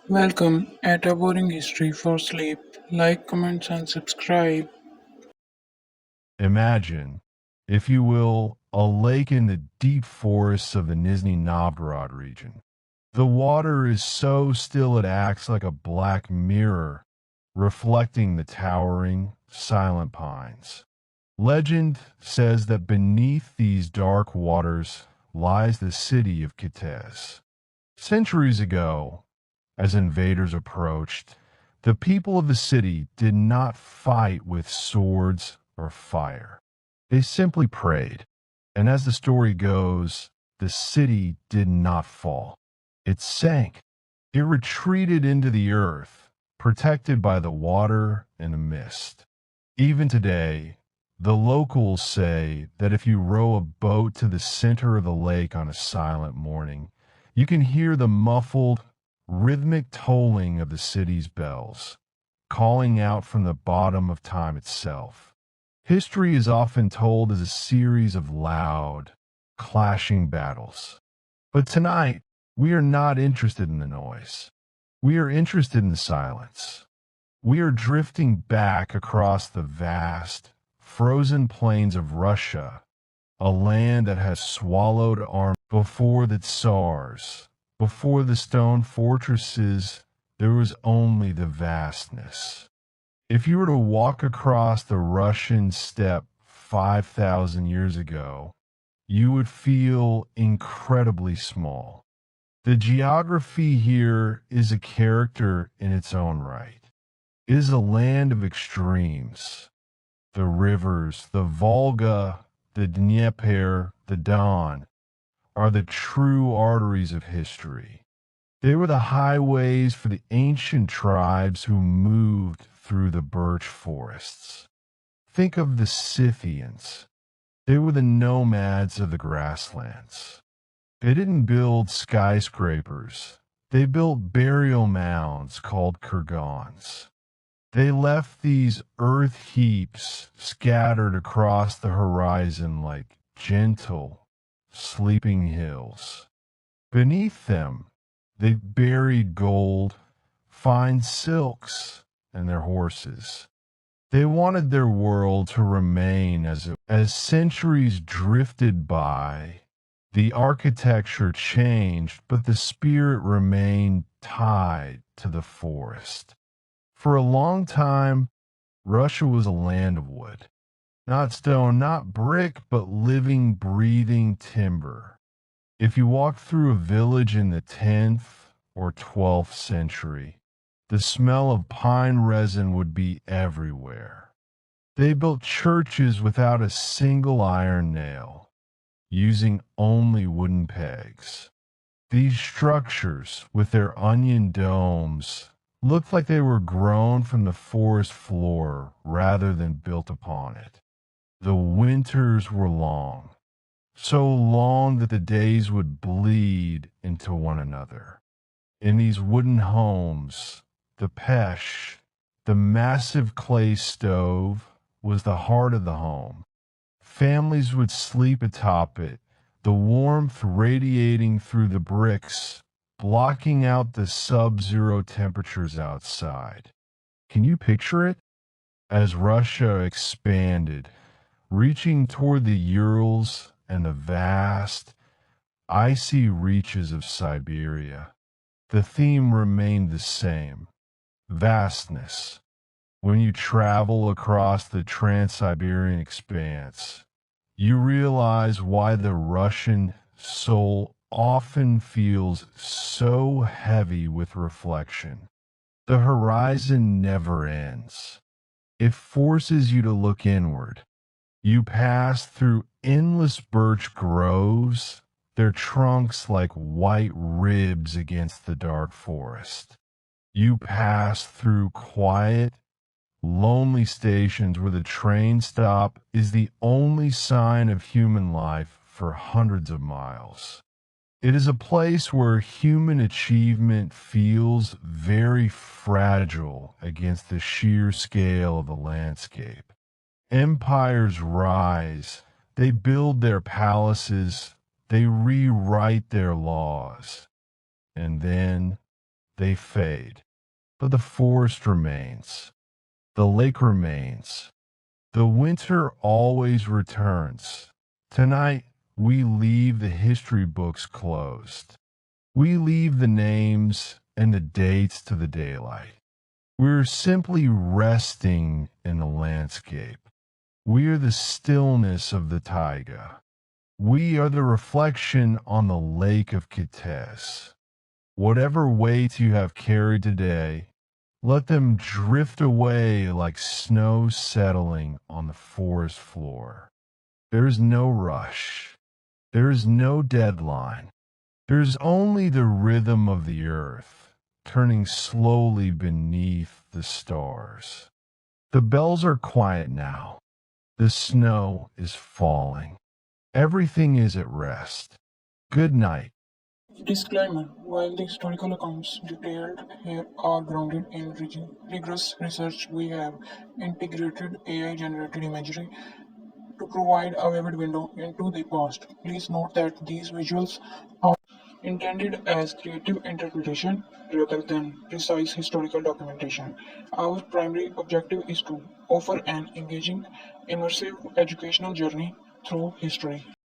Welcome at A Boring History for Sleep. Like, comments, and subscribe. Imagine, if you will, a lake in the deep forests of the Nizhny Novgorod region. The water is so still it acts like a black mirror, reflecting the towering, silent pines. Legend says that beneath these dark waters lies the city of Kitezh. Centuries ago, as invaders approached, the people of the city did not fight with swords or fire. They simply prayed. And as the story goes, the city did not fall. It sank. It retreated into the earth, protected by the water and the mist. Even today, the locals say that if you row a boat to the center of the lake on a silent morning, you can hear the muffled, rhythmic tolling of the city's bells, calling out from the bottom of time itself. History is often told as a series of loud, clashing battles. But tonight, we are not interested in the noise. We are interested in the silence. We are drifting back across the vast, frozen plains of Russia, a land that has swallowed arms before the Tsars. Before the stone fortresses, there was only the vastness. If you were to walk across the Russian steppe 5,000 years ago, you would feel incredibly small. The geography here is a character in its own right. It is a land of extremes. The rivers, the Volga, the Dnieper, the Don, are the true arteries of history. They were the highways for the ancient tribes who moved through the birch forests. Think of the Scythians. They were the nomads of the grasslands. They didn't build skyscrapers. They built burial mounds called kurgans. They left these earth heaps scattered across the horizon like gentle, sleeping hills. Beneath them, they buried gold, fine silks, and their horses. They wanted their world to remain as centuries drifted by. The architecture changed, but the spirit remained tied to the forest. For a long time, Russia was a land of wood. Not stone, not brick, but living, breathing timber. If you walked through a village in the 10th or 12th century, the smell of pine resin would be everywhere. They built churches without a single iron nail, using only wooden pegs. These structures, with their onion domes, looked like they were grown from the forest floor rather than built upon it. The winters were long, so long that the days would bleed into one another. In these wooden homes, the pesh, the massive clay stove, was the heart of the home. Families would sleep atop it, the warmth radiating through the bricks, blocking out the sub-zero temperatures outside. Can you picture it? As Russia expanded, reaching toward the Urals and the vast, icy reaches of Siberia, the theme remained the same: vastness. When you travel across the Trans-Siberian expanse, you realize why the Russian soul often feels so heavy with reflection. The horizon never ends. It forces you to look inward. You pass through endless birch groves, their trunks like white ribs against the dark forest. You pass through quiet, lonely stations where the train stop is the only sign of human life for hundreds of miles. It is a place where human achievement feels very fragile against the sheer scale of the landscape. Empires rise, they build their palaces, they rewrite their laws, and then they fade, but the forest remains, the lake remains, the winter always returns. Tonight, we leave the history books closed. We leave the names and the dates to the daylight. We're simply resting in the landscape. We are the stillness of the taiga. We are the reflection on the lake of Kitez. Whatever weight you have carried today, let them drift away like snow settling on the forest floor. There is no rush. There is no deadline. There is only the rhythm of the earth, turning slowly beneath the stars. The bells are quiet now. The snow is falling. Everything is at rest. Good night. Disclaimer: while the historical accounts detailed here are grounded in rigorous research, we have integrated AI generated imagery to provide a vivid window into the past. Please note that these visuals are intended as creative interpretation rather than precise historical documentation. Our primary objective is to offer an engaging, immersive educational journey through history.